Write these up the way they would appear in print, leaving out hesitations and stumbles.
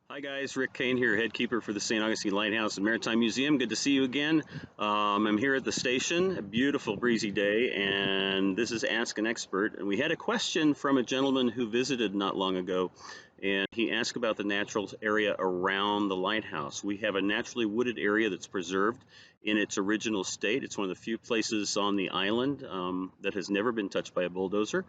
Hi guys, Rick Cain here, head keeper for the St. Augustine Lighthouse Maritime Museum. Good to see you again. I'm here at the station, a beautiful breezy day, and this is Ask an Expert. And we had a question from a gentleman who visited not long ago, and he asked about the natural area around the lighthouse. We have a naturally wooded area that's preserved in its original state. It's one of the few places on the island that has never been touched by a bulldozer,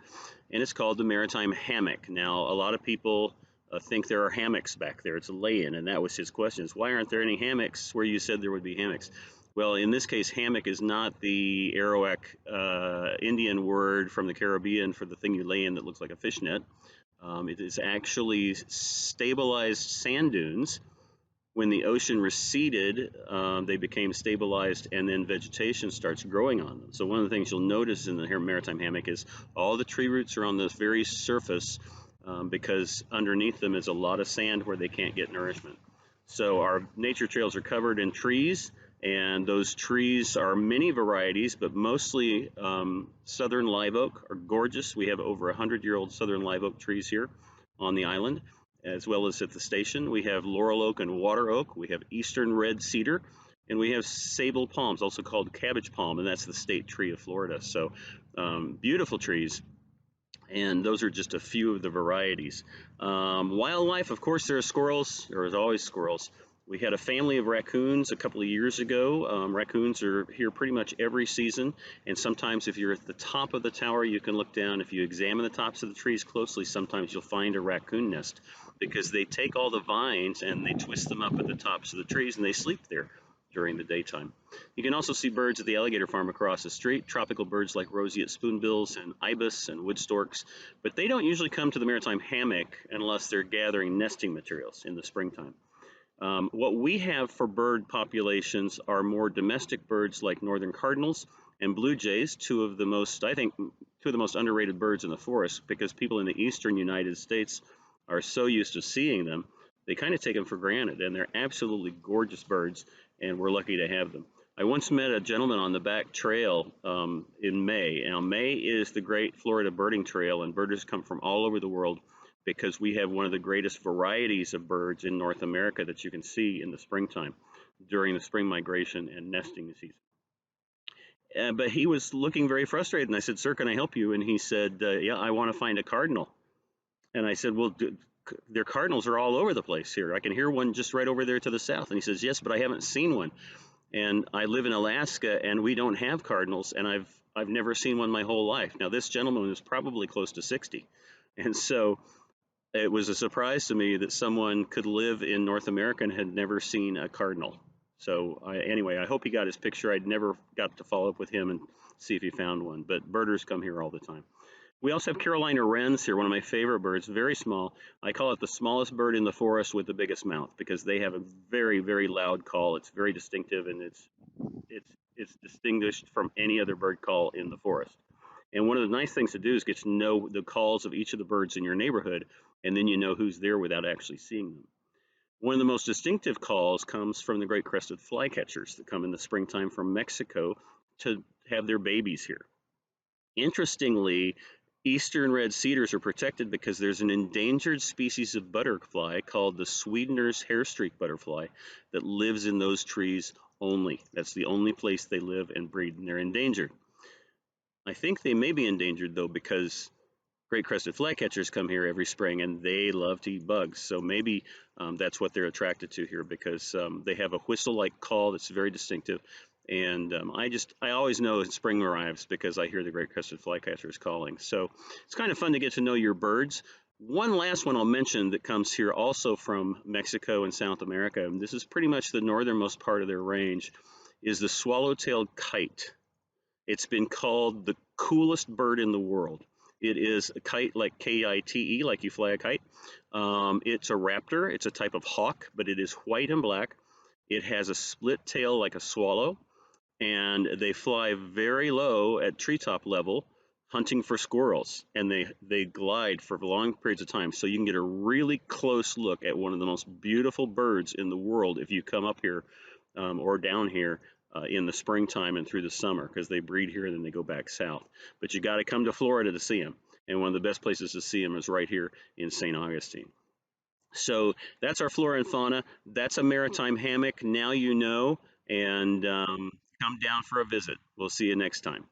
and it's called the Maritime Hammock. Now, a lot of people think there are hammocks back there. It's a lay-in, and that was his question: is why aren't there any hammocks where you said there would be hammocks? Well, in this case, hammock is not the Arawak Indian word from the Caribbean for the thing you lay in that looks like a fishnet. It is actually stabilized sand dunes. When the ocean receded, they became stabilized, and then vegetation starts growing on them. So one of the things you'll notice in the maritime hammock is all the tree roots are on the very surface, because underneath them is a lot of sand where they can't get nourishment. So our nature trails are covered in trees, and those trees are many varieties, but mostly southern live oak are gorgeous. We have over 100-year-old southern live oak trees here on the island, as well as at the station. We have laurel oak and water oak. We have eastern red cedar, and we have sable palms, also called cabbage palm, and that's the state tree of Florida. So beautiful trees, and those are just a few of the varieties. Wildlife, of course, there are squirrels. There is always squirrels. We had a family of raccoons a couple of years ago. Raccoons are here pretty much every season, and sometimes if you're at the top of the tower, you can look down. If you examine the tops of the trees closely, sometimes you'll find a raccoon nest, because they take all the vines and they twist them up at the tops of the trees, and they sleep there during the daytime. You can also see birds at the alligator farm across the street, tropical birds like roseate spoonbills and ibis and wood storks, but they don't usually come to the maritime hammock unless they're gathering nesting materials in the springtime. What we have for bird populations are more domestic birds like northern cardinals and blue jays, two of the most, I think, two of the most underrated birds in the forest, because people in the eastern United States are so used to seeing them, they kind of take them for granted, and they're absolutely gorgeous birds, and we're lucky to have them. I once met a gentleman on the back trail in May. Now, May is the great Florida birding trail, and birders come from all over the world because we have one of the greatest varieties of birds in North America that you can see in the springtime during the spring migration and nesting season. But he was looking very frustrated, and I said, "Sir, can I help you?" And he said, "Yeah, I want to find a cardinal." And I said, "Well, their cardinals are all over the place here. I can hear one just right over there to the south." And he says, "Yes, but I haven't seen one. And I live in Alaska, and we don't have cardinals, and I've never seen one my whole life." Now, this gentleman was probably close to 60, and so it was a surprise to me that someone could live in North America and had never seen a cardinal. So anyway, I hope he got his picture. I'd never got to follow up with him and see if he found one, but birders come here all the time. We also have Carolina wrens here, one of my favorite birds, very small. I call it the smallest bird in the forest with the biggest mouth, because they have a very, very loud call. It's very distinctive, and it's distinguished from any other bird call in the forest. And one of the nice things to do is get to know the calls of each of the birds in your neighborhood, and then you know who's there without actually seeing them. One of the most distinctive calls comes from the great crested flycatchers that come in the springtime from Mexico to have their babies here. Interestingly, eastern red cedars are protected because there's an endangered species of butterfly called the Sweetener's hairstreak butterfly that lives in those trees only. That's the only place they live and breed, and they're endangered. I think they may be endangered, though, because great crested flycatchers come here every spring, and they love to eat bugs. So maybe that's what they're attracted to here, because they have a whistle-like call that's very distinctive. And I always know spring arrives because I hear the great crested flycatchers calling. So it's kind of fun to get to know your birds. One last one I'll mention that comes here also from Mexico and South America, and this is pretty much the northernmost part of their range, is the swallow-tailed kite. It's been called the coolest bird in the world. It is a kite, like K-I-T-E, like you fly a kite. It's a raptor. It's a type of hawk, but it is white and black. It has a split tail like a swallow, and they fly very low at treetop level, hunting for squirrels, and they glide for long periods of time. So you can get a really close look at one of the most beautiful birds in the world if you come up here or down here in the springtime and through the summer, because they breed here and then they go back south. But you got to come to Florida to see them, and one of the best places to see them is right here in St. Augustine. So that's our flora and fauna. That's a maritime hammock. Now you know, and come down for a visit. We'll see you next time.